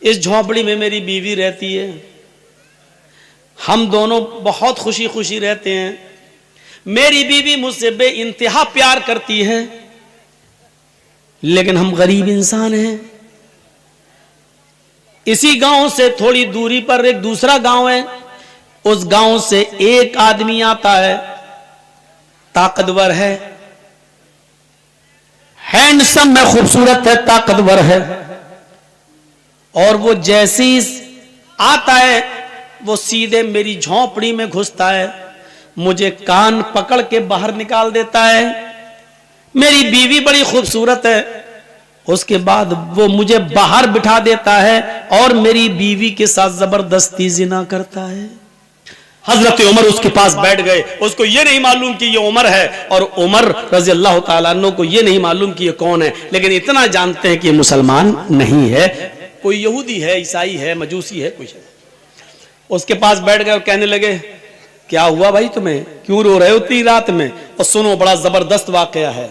इस झोंपड़ी में मेरी बीवी रहती है, हम दोनों बहुत खुशी खुशी रहते हैं। मेरी बीवी मुझसे बे इंतहा प्यार करती है, लेकिन हम गरीब इंसान हैं। इसी गांव से थोड़ी दूरी पर एक दूसरा गांव है, उस गांव से एक आदमी आता है, ताकतवर है, हैंडसम है, खूबसूरत है, ताकतवर है। और वो जैसे ही आता है वो सीधे मेरी झोंपड़ी में घुसता है, मुझे कान पकड़ के बाहर निकाल देता है। मेरी बीवी बड़ी खूबसूरत है, उसके बाद वो मुझे बाहर बिठा देता है और मेरी बीवी के साथ जबरदस्ती जिना करता है। हजरत उमर उसके पास बैठ गए। उसको ये नहीं मालूम कि ये उमर है, और उमर रजी अल्लाह ताला अन्हु को ये नहीं मालूम कि ये कौन है, लेकिन इतना जानते हैं कि ये मुसलमान नहीं है, कोई यहूदी है, ईसाई है, मजूसी है, कुछ है। उसके पास बैठ गए और कहने लगे, क्या हुआ भाई तुम्हें, क्यों रो रहे हो इतनी रात में? और सुनो, बड़ा जबरदस्त वाकया है,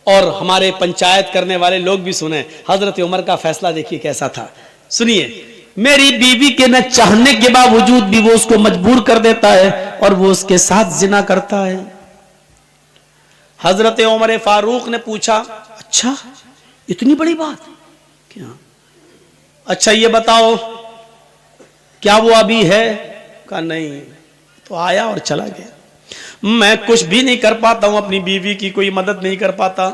और हमारे पंचायत करने वाले लोग भी सुने। हजरत उमर का फैसला देखिए कैसा था, सुनिए। मेरी बीवी के न चाहने के बावजूद भी वो उसको मजबूर कर देता है और वो उसके साथ जिना करता है। हजरत उमर फारूक ने पूछा, अच्छा इतनी बड़ी बात क्या? अच्छा ये बताओ क्या वो अभी है? कहा नहीं। तो आया और चला गया। मैं कुछ भी नहीं कर पाता हूं, अपनी बीवी की कोई मदद नहीं कर पाता।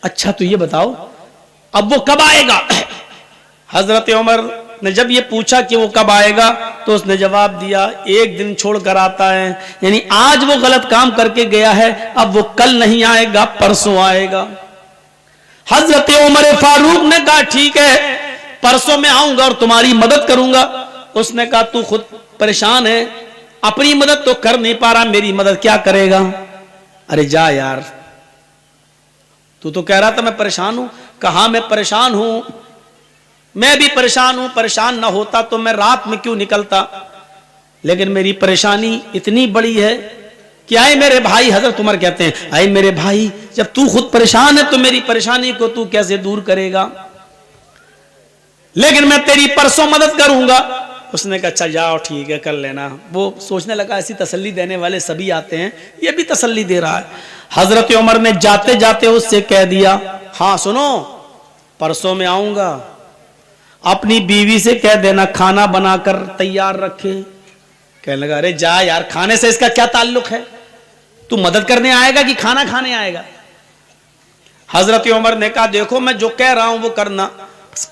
अच्छा तो ये बताओ अब वो कब आएगा? हजरत उमर ने जब ये पूछा कि वो कब आएगा, तो उसने जवाब दिया, एक दिन छोड़कर आता है, यानी आज वो गलत काम करके गया है, अब वो कल नहीं आएगा, परसों आएगा। हजरत उमर फारूक ने कहा ठीक है, परसों में आऊंगा और तुम्हारी मदद करूंगा। उसने कहा तू खुद परेशान है, अपनी मदद तो कर नहीं पा रहा, मेरी मदद क्या करेगा? अरे जा यार, तू तो कह रहा था मैं परेशान हूं। कहा मैं परेशान हूं, मैं भी परेशान हूं, परेशान ना होता तो मैं रात में क्यों निकलता, लेकिन मेरी परेशानी इतनी बड़ी है कि आए मेरे भाई, हजरत उमर कहते हैं, आए मेरे भाई, जब तू खुद परेशान है तो मेरी परेशानी को तू कैसे दूर करेगा? लेकिन मैं तेरी परसों मदद करूंगा। उसने कहा अच्छा जाओ ठीक है कर लेना। वो सोचने लगा ऐसी तसल्ली देने वाले सभी आते हैं, ये भी तसल्ली दे रहा है। हजरत उमर ने जाते जाते उससे कह दिया, हाँ सुनो, परसों में आऊंगा, अपनी बीवी से कह देना खाना बनाकर तैयार रखे। कहने लगा अरे जा यार, खाने से इसका क्या ताल्लुक है, तू मदद करने आएगा कि खाना खाने आएगा? हजरत उमर ने कहा देखो मैं जो कह रहा हूं वो करना,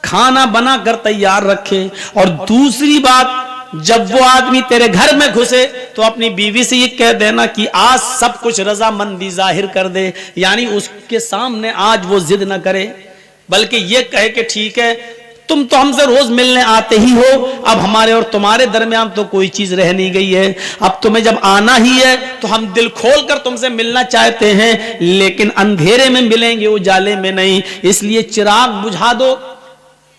खाना बनाकर तैयार रखे। और दूसरी बात, जब वो आदमी तेरे घर में घुसे तो अपनी बीवी से ये कह देना कि आज सब कुछ रजामंदी जाहिर कर दे, यानी उसके सामने आज वो जिद न करे, बल्कि ये कहे कि ठीक है तुम तो हमसे रोज मिलने आते ही हो, अब हमारे और तुम्हारे दरमियान तो कोई चीज रह नहीं गई है, अब तुम्हें जब आना ही है तो हम दिल खोल कर तुमसे मिलना चाहते हैं, लेकिन अंधेरे में मिलेंगे, उजाले में नहीं, इसलिए चिराग बुझा दो,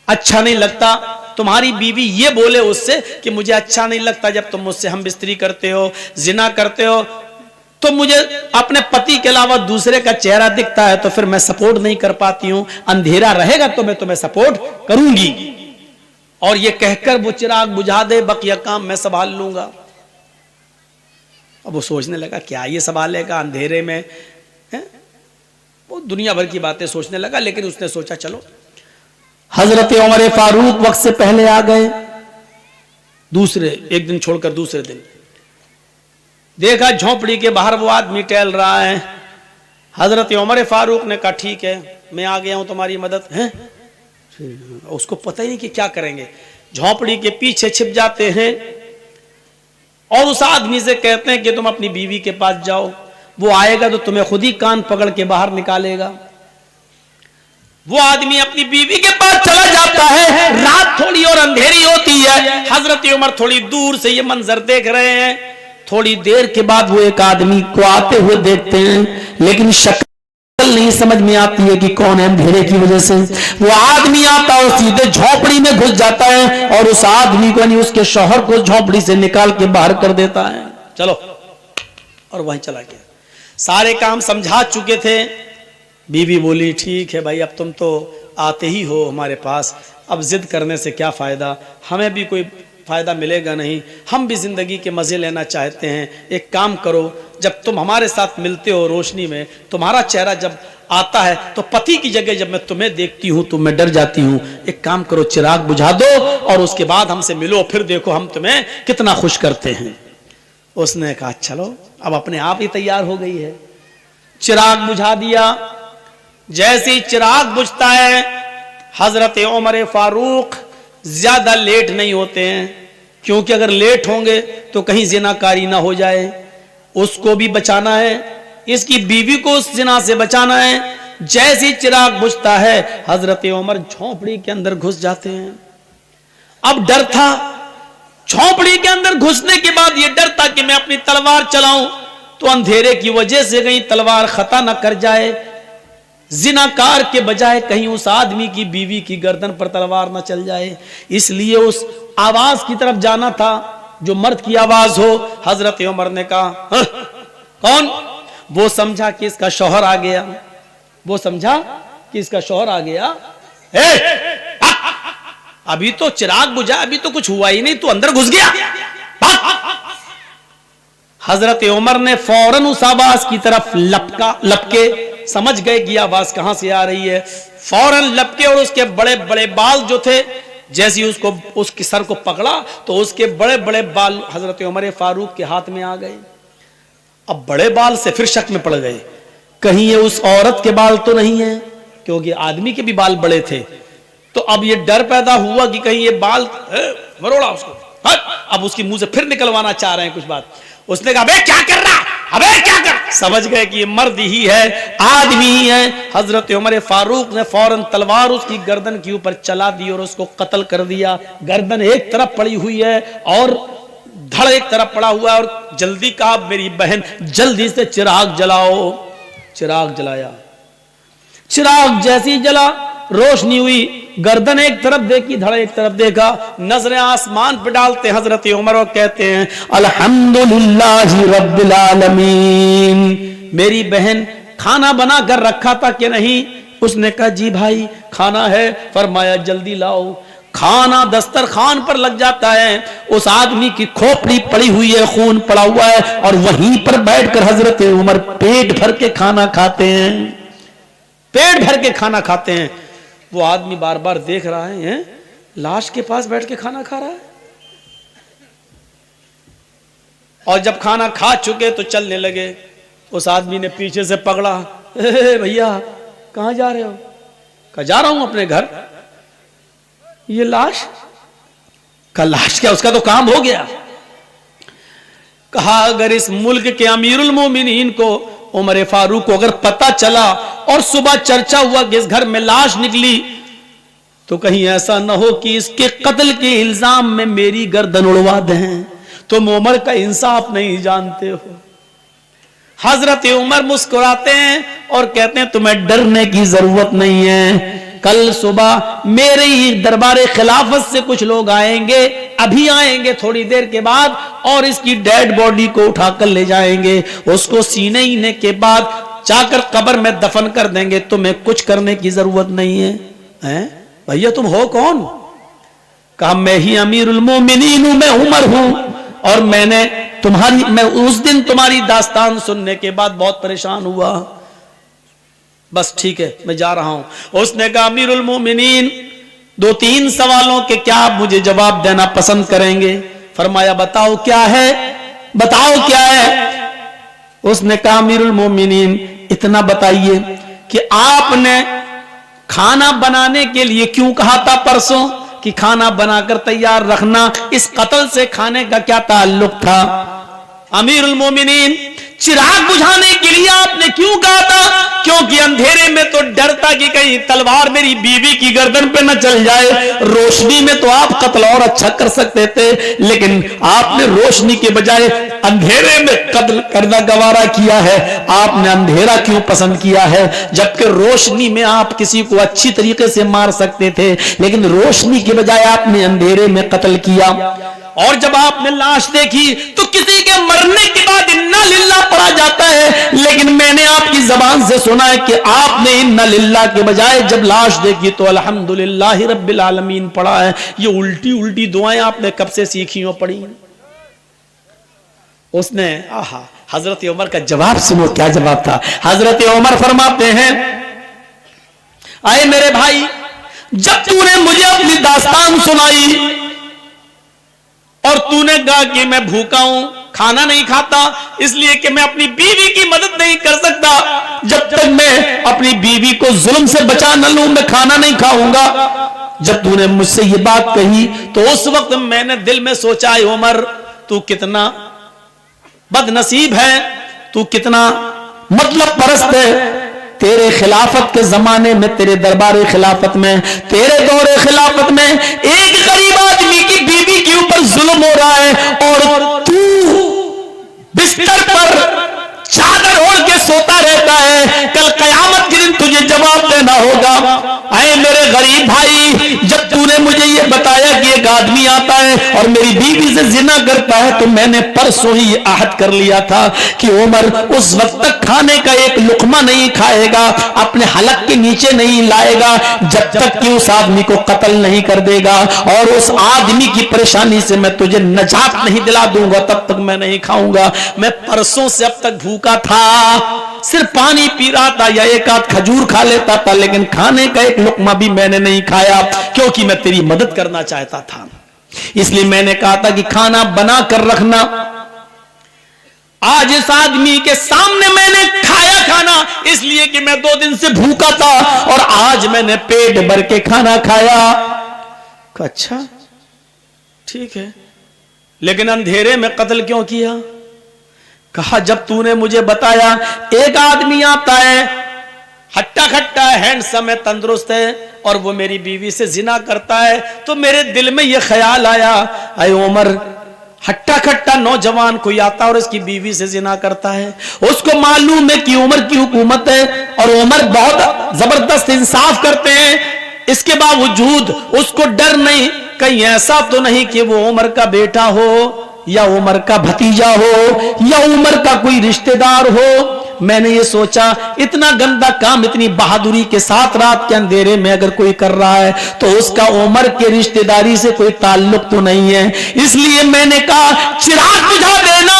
अच्छा नहीं लगता। तुम्हारी बीवी ये बोले उससे कि मुझे अच्छा नहीं लगता जब तुम मुझसे हम बिस्तरी करते हो, जिना करते हो, तो मुझे अपने पति के अलावा दूसरे का चेहरा दिखता है तो फिर मैं सपोर्ट नहीं कर पाती हूं, अंधेरा रहेगा तो मैं तुम्हें सपोर्ट करूंगी। और ये कहकर वो चिराग बुझा दे, बकिया काम मैं संभाल लूंगा। अब वो सोचने लगा क्या ये संभालेगा अंधेरे में है? वो दुनिया भर की बातें सोचने लगा, लेकिन उसने सोचा चलो। हजरत उमर फारूक वक्त से पहले आ गए, दूसरे एक दिन छोड़कर दूसरे दिन देखा झोंपड़ी के बाहर वो आदमी टहल रहा है। हजरत उमर फारूक ने कहा ठीक है मैं आ गया हूं तुम्हारी मदद है। उसको पता ही नहीं कि क्या करेंगे, झोंपड़ी के पीछे छिप जाते हैं और उस आदमी से कहते हैं कि तुम अपनी बीवी के पास जाओ, वो आएगा तो तुम्हें खुद ही कान पकड़ के बाहर निकालेगा। वो आदमी अपनी बीवी के पास चला जाता है, रात थोड़ी और अंधेरी होती है। हजरत उमर थोड़ी दूर से ये मंजर देख रहे हैं। थोड़ी देर के बाद वो एक आदमी को आते हुए देखते हैं, लेकिन शक्ल नहीं समझ में आती है कि कौन है, अंधेरे की वजह से। वो आदमी आता है और सीधे झोंपड़ी में घुस जाता है और उस आदमी को यानी उसके शौहर को झोंपड़ी से निकाल के बाहर कर देता है। चलो, और वहीं चला गया। सारे काम समझा चुके थे। बीवी बोली ठीक है भाई अब तुम तो आते ही हो हमारे पास, अब जिद करने से क्या फ़ायदा, हमें भी कोई फ़ायदा मिलेगा नहीं, हम भी ज़िंदगी के मज़े लेना चाहते हैं। एक काम करो, जब तुम हमारे साथ मिलते हो रोशनी में, तुम्हारा चेहरा जब आता है तो पति की जगह जब मैं तुम्हें देखती हूँ तो मैं डर जाती हूँ। एक काम करो, चिराग बुझा दो और उसके बाद हमसे मिलो, फिर देखो हम तुम्हें कितना खुश करते हैं। उसने कहा चलो, अब अपने आप ही तैयार हो गई है। चिराग बुझा दिया। जैसे ही चिराग बुझता है, हजरत उमर फारूक ज्यादा लेट नहीं होते हैं, क्योंकि अगर लेट होंगे तो कहीं जिनाकारी ना हो जाए, उसको भी बचाना है, इसकी बीवी को उस जिना से बचाना है। जैसे ही चिराग बुझता है, हजरत उमर झोंपड़ी के अंदर घुस जाते हैं। अब डर था, झोंपड़ी के अंदर घुसने के बाद ये डर था कि मैं अपनी तलवार चलाऊं तो अंधेरे की वजह से कहीं तलवार खता न कर जाए, जिनाकार के बजाय कहीं उस आदमी की बीवी की गर्दन पर तलवार न चल जाए। इसलिए उस आवाज की तरफ जाना था जो मर्द की आवाज हो। हजरत उमर ने कहा कौन? वो समझा कि इसका शौहर आ गया, वो समझा कि इसका शौहर आ गया। अभी तो चिराग बुझा, अभी तो कुछ हुआ ही नहीं, तू अंदर घुस गया। हजरत उमर ने फौरन उस आवाज की तरफ लपके, समझ गए कि आवाज कहां से आ रही है, फौरन लपके और उसके बड़े बड़े बाल जो थे, जैसे ही उसको उसके सर को पकड़ा तो उसके बड़े बड़े बाल हजरत उमर फारूक के हाथ में आ गए। अब बड़े बाल से फिर शक में पड़ गए, कहीं ये उस औरत के बाल तो नहीं है, क्योंकि आदमी के भी बाल बड़े थे। तो अब ये डर पैदा हुआ कि कहीं ये बाल मरोड़ा उसको, अब उसकी मुंह से फिर निकलवाना चाह रहे हैं कुछ बात। उसने कहा अबे क्या कर रहा, अबे क्या कर। समझ गए कि ये मर्द ही है, आदमी ही है। हजरत उमर फारूक ने फौरन तलवार उसकी गर्दन के ऊपर चला दी और उसको कत्ल कर दिया। गर्दन एक तरफ पड़ी हुई है और धड़ एक तरफ पड़ा हुआ है। और जल्दी कहा मेरी बहन जल्दी से चिराग जलाओ। चिराग जलाया, चिराग जैसे ही जला रोशनी हुई, गर्दन एक तरफ देखी, धड़ एक तरफ देखा, नजरें आसमान पे डालते हजरत उमर और कहते हैं अल्हम्दुलिल्लाहि रब्बिल आलमीन। मेरी बहन खाना बना कर रखा था कि नहीं? उसने कहा जी भाई खाना है। फरमाया जल्दी लाओ। खाना दस्तरखान पर लग जाता है, उस आदमी की खोपड़ी पड़ी हुई है, खून पड़ा हुआ है, और वहीं पर बैठकर हजरत उमर पेट भर के खाना खाते हैं, पेट भर के खाना खाते हैं। वो आदमी बार बार देख रहा है, लाश के पास बैठ के खाना खा रहा है। और जब खाना खा चुके तो चलने लगे। उस आदमी ने पीछे से पकड़ा, भैया कहां जा रहे हो? कहा जा रहा हूं अपने घर। ये लाश का लाश क्या, उसका तो काम हो गया। कहा अगर इस मुल्क के अमीरुल मोमिनीन को उमर फारूक को अगर पता चला और सुबह चर्चा हुआ कि इस घर में लाश निकली, तो कहीं ऐसा न हो कि इसके कत्ल के इल्जाम में मेरी गर्दन उड़वा दें। तुम उमर का इंसाफ नहीं जानते हो। हजरत उमर मुस्कुराते हैं और कहते हैं तुम्हें डरने की जरूरत नहीं है। कल सुबह मेरे ही दरबारे खिलाफत से कुछ लोग आएंगे, अभी आएंगे थोड़ी देर के बाद, और इसकी डेड बॉडी को उठाकर ले जाएंगे, उसको सीने के बाद जाकर कब्र में दफन कर देंगे। तुम्हें कुछ करने की जरूरत नहीं है। हैं भैया तुम हो कौन? कहा मैं ही अमीरुल मोमिनीन हूं, मैं उमर हूं, और मैं उस दिन तुम्हारी दास्तान सुनने के बाद बहुत परेशान हुआ। बस ठीक है मैं जा रहा हूं। उसने कहा अमीरुल मोमिनीन 2-3 सवालों के क्या आप मुझे जवाब देना पसंद करेंगे? फरमाया बताओ क्या है, बताओ क्या है। उसने कहा अमीरुल मोमिनीन इतना बताइए कि आपने खाना बनाने के लिए क्यों कहा था परसों कि खाना बनाकर तैयार रखना, इस कत्ल से खाने का क्या ताल्लुक था? अमीरुल मोमिनीन चिराग बुझाने के लिए आपने क्यों कहा था? क्योंकि अंधेरे में तो डरता कि कहीं तलवार मेरी बीवी की गर्दन पे न चल जाए। रोशनी में तो आप कत्ल और अच्छा कर सकते थे, लेकिन आपने रोशनी के बजाय अंधेरे में कत्ल करना गवारा किया है। आपने अंधेरा क्यों पसंद किया है? जबकि रोशनी में आप किसी को अच्छी तरीके से मार सकते थे, लेकिन रोशनी के बजाय आपने अंधेरे में कत्ल किया। اور جب آپ نے لاش دیکھی تو کسی کے مرنے کے بعد انا للہ پڑھا جاتا ہے، لیکن میں نے آپ کی زبان سے سنا ہے کہ آپ نے انا للہ کے بجائے جب لاش دیکھی تو الحمدللہ رب العالمین پڑھا ہے۔ یہ الٹی الٹی دعائیں آپ نے کب سے سیکھی ہو پڑھی؟ اس نے حضرت عمر کا جواب سنو، کیا جواب تھا؟ حضرت عمر فرماتے ہیں اے میرے بھائی، جب تو نے مجھے اپنی داستان سنائی اور تو نے کہا کہ میں بھوکا ہوں، کھانا نہیں کھاتا اس لیے کہ میں اپنی بیوی کی مدد نہیں کر سکتا، جب تک میں اپنی بیوی کو ظلم سے بچا نہ لوں میں کھانا نہیں کھاؤں گا۔ جب تو نے مجھ سے یہ بات کہی تو اس وقت میں نے دل میں سوچا اے عمر تو کتنا بد نصیب ہے، تو کتنا مطلب پرست ہے، تیرے خلافت کے زمانے میں، تیرے دربار خلافت میں، تیرے دور خلافت میں ایک غریب آدمی کی بیوی کے اوپر ظلم ہو رہا ہے اور تو بستر پر چادر اوڑھ کے سوتا رہتا ہے، کل قیامت کے دن تجھے جواب دینا ہوگا۔ اے میرے غریب بھائی، جب تو نے مجھے یہ بتایا کہ ایک آدمی آتا ہے اور میری بیوی سے زنا کرتا ہے تو میں نے پرسوں ہی یہ عہد کر لیا تھا کہ عمر اس وقت تک کھانے کا ایک لقمہ نہیں کھائے گا، اپنے حلق کے نیچے نہیں لائے گا جب تک کہ اس آدمی کو قتل نہیں کر دے گا، اور اس آدمی کی پریشانی سے میں تجھے نجات نہیں دلا دوں گا تب تک میں نہیں کھاؤں گا۔ میں پرسوں سے اب تک بھوکا تھا، صرف پانی پی رہا تھا یا ایک آدھ کھجور کھا لیتا تھا، لیکن کھانے کا ایک لقمہ بھی میں نے نہیں کھایا کیونکہ میں تیری مدد کرنا چاہتا تھا۔ اس لیے میں نے کہا تھا کہ کھانا بنا کر رکھنا۔ آج اس آدمی کے سامنے میں نے کھایا کھانا اس لیے کہ میں 2 دن سے بھوکا تھا اور آج میں نے پیٹ بھر کے کھانا کھایا۔ اچھا ٹھیک ہے، لیکن اندھیرے میں قتل کیوں کیا؟ کہا جب تو نے مجھے بتایا ایک آدمی آتا ہے، ہٹا کھٹا ہے، ہینڈسم ہے، تندرست ہے، اور وہ میری بیوی سے زنا کرتا ہے تو میرے دل میں یہ خیال آیا اے عمر، ہٹا کھٹا نوجوان کوئی آتا اور اس کی بیوی سے زنا کرتا ہے، اس کو معلوم ہے کہ عمر کی حکومت ہے اور عمر بہت زبردست انصاف کرتے ہیں، اس کے باوجود اس کو ڈر نہیں کہیں ایسا تو نہیں کہ وہ عمر کا بیٹا ہو یا عمر کا بھتیجا ہو یا عمر کا کوئی رشتہ دار ہو۔ میں نے یہ سوچا اتنا گندا کام اتنی بہادری کے ساتھ رات کے اندھیرے میں اگر کوئی کر رہا ہے تو اس کا عمر کے رشتہ داری سے کوئی تعلق تو نہیں ہے، اس لیے میں نے کہا چراغ بجھا دینا،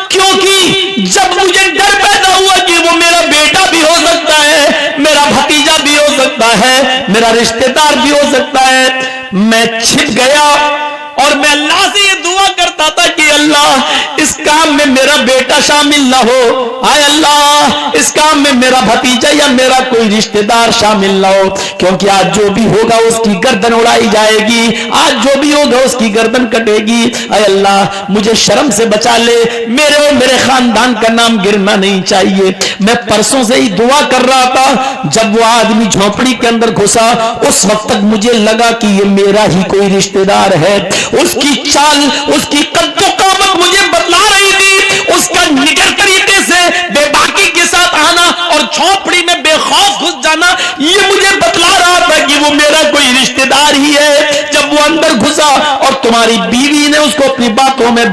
کیونکہ جب مجھے ڈر پیدا ہوا کہ وہ میرا بیٹا بھی ہو سکتا ہے، میرا بھتیجا بھی ہو سکتا ہے، میرا رشتہ دار بھی ہو سکتا ہے، میں چھپ گیا اور میں اللہ سے یہ دعا کرتا تھا کہ اللہ اس کام میں میرا بیٹا شامل نہ ہو، اے اللہ اس کام میں میرا بھتیجا یا میرا کوئی رشتہ دار شامل نہ ہو، کیونکہ آج جو بھی ہوگا اس کی گردن اڑائی جائے گی، آج جو بھی ہوگا اس کی گردن کٹے گی، اے اللہ مجھے شرم سے بچا لے، میرے اور میرے خاندان کا نام گرنا نہیں چاہیے۔ میں پرسوں سے ہی دعا کر رہا تھا، جب وہ آدمی جھونپڑی کے اندر گھسا اس وقت تک مجھے لگا کہ یہ میرا ہی کوئی رشتہ دار ہے، اس کی چال، اس کی قد و قامت مجھے بتلا رہی تھی، اس کا نگر طریقے سے بے باکی کے ساتھ آنا اور جھونپڑی میں بے خوف گھس جانا یہ مجھے بتلا رہا تھا کہ وہ میرا کوئی رشتہ دار ہی ہے۔ جب وہ اندر گھسا اور تمہاری بیوی نے اس کو اپنی باتوں میں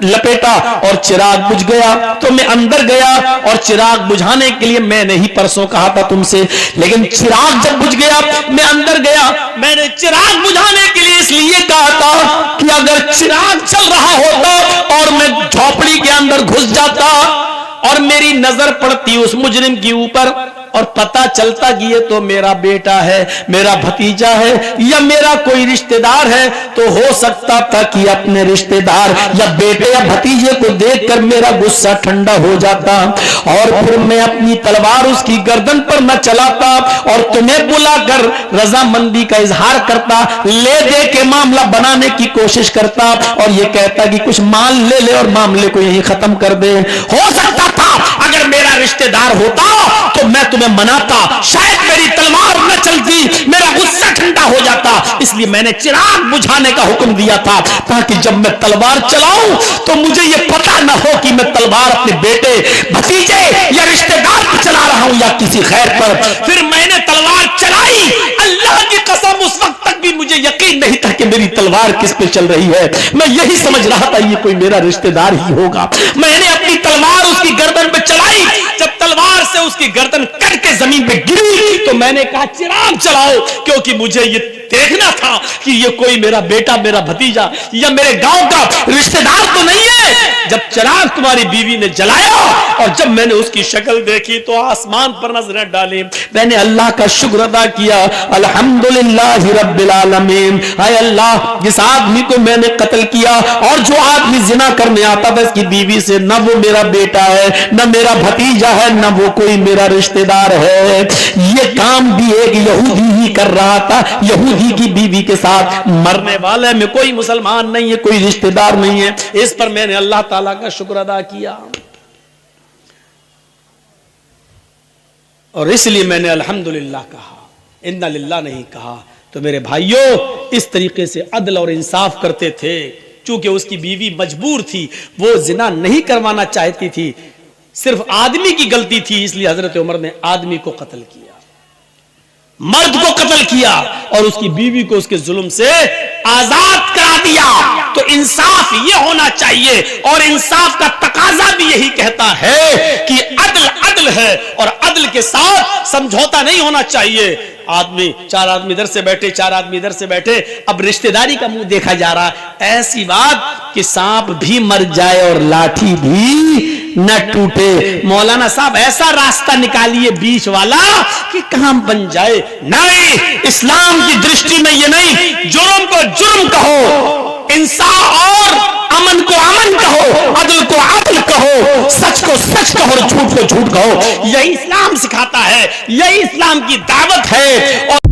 لپیٹا اور چراغ بجھ گیا تو میں اندر گیا، اور چراغ بجھانے کے لیے میں نے ہی پرسوں کہا تھا تم سے، لیکن چراغ جب بجھ گیا میں اندر گیا، میں نے چراغ بجھانے کے لیے اس لیے کہا تھا کہ اگر چراغ چل رہا ہوتا اور میں جھونپڑی کے اندر گھس جاتا اور میری نظر پڑتی اس مجرم کے اوپر اور پتا چلتا کہ یہ تو میرا بیٹا ہے، میرا بھتیجا ہے یا میرا کوئی رشتہ دار ہے، تو ہو سکتا تھا کہ اپنے رشتہ دار یا بیٹے یا بھتیجے کو دیکھ کر میرا غصہ ٹھنڈا ہو جاتا اور پھر میں اپنی تلوار اس کی گردن پر نہ چلاتا اور تمہیں بلا کر رضامندی کا اظہار کرتا، لے دے کے معاملہ بنانے کی کوشش کرتا اور یہ کہتا کہ کچھ مال لے لے اور معاملے کو یہیں ختم کر دے۔ ہو سکتا تھا اگر میرا رشتہ دار ہوتا تو میں تمہیں مناتا، شاید میری تلوار نہ چلتی، میرا غصہ ٹھنڈا ہو جاتا، اس لیے میں نے چراغ بجھانے کا حکم دیا تھا تاکہ جب میں تلوار چلاؤں تو مجھے یہ پتہ نہ ہو کہ میں تلوار اپنے بیٹے، بھتیجے یا رشتہ دار پر چلا رہا ہوں یا کسی خیر پر۔ پھر میں نے تلوار چلائی، اللہ کی قسم اس وقت تک بھی مجھے یقین نہیں تھا کہ میری تلوار تلوار کس پہ چل رہی ہے. میں یہی سمجھ رہا تھا یہ کوئی میرا رشتہ دار ہی ہوگا. میں نے اپنی تلوار اس کی گردن پہ چلائی. جب تلوار سے اس کی گردن کٹ کے زمین پہ گری تو میں نے کہا چراغ چلاؤ, کیونکہ مجھے یہ دیکھنا تھا کہ یہ کوئی میرا بیٹا, میرا بھتیجا یا میرے گاؤں کا رشتہ دار تو نہیں ہے. جب چراغ تمہاری بیوی نے جلایا اور جب میں نے اس کی شکل دیکھی تو آسمان پر نظریں ڈالی. میں نے اللہ کا شکر ادا کیا, الحمدللہ رب العالمین. اے اللہ, جس آدمی کو میں نے قتل کیا اور جو آدمی زنا کرنے آتا تھا اس کی بیوی سے, نہ وہ میرا بیٹا ہے, نہ میرا بھتیجا ہے, نہ وہ کوئی میرا رشتہ دار ہے. یہ کام بھی ایک یہودی ہی کر رہا تھا, یہودی کی بیوی کے ساتھ. مرنے والے میں کوئی مسلمان نہیں ہے, کوئی رشتہ دار نہیں ہے. اس پر میں نے اللہ تعالیٰ کا شکر ادا کیا اور اس لیے میں نے الحمدللہ کہا, انا للہ نہیں کہا. تو میرے بھائیوں, اس طریقے سے عدل اور انصاف کرتے تھے. چونکہ اس کی بیوی مجبور تھی, وہ زنا نہیں کروانا چاہتی تھی, صرف آدمی کی غلطی تھی, اس لیے حضرت عمر نے آدمی کو قتل کیا, مرد کو قتل کیا اور اس کی بیوی کو اس کے ظلم سے آزاد کرا دیا. تو انصاف یہ ہونا چاہیے اور انصاف کا تقاضا بھی یہی کہتا ہے کہ عدل عدل ہے اور عدل کے ساتھ سمجھوتا نہیں ہونا چاہیے. چار آدمی ادھر سے بیٹھے, چار آدمی ادھر سے بیٹھے, اب رشتہ داری کا منہ دیکھا جا رہا. ایسی بات کہ سانپ بھی مر جائے اور لاٹھی بھی نہ ٹوٹے. مولانا صاحب ایسا راستہ نکالیے بیچ والا کہ کام بن جائے. نہیں, اسلام کی درشٹی میں یہ نہیں. جرم کو جرم کہو, انصاف اور امن کو امن کہو, عدل کو عدل کہو, سچ کو سچ کہو اور جھوٹ کو جھوٹ کہو. یہی اسلام سکھاتا ہے, یہی اسلام کی دعوت ہے. اور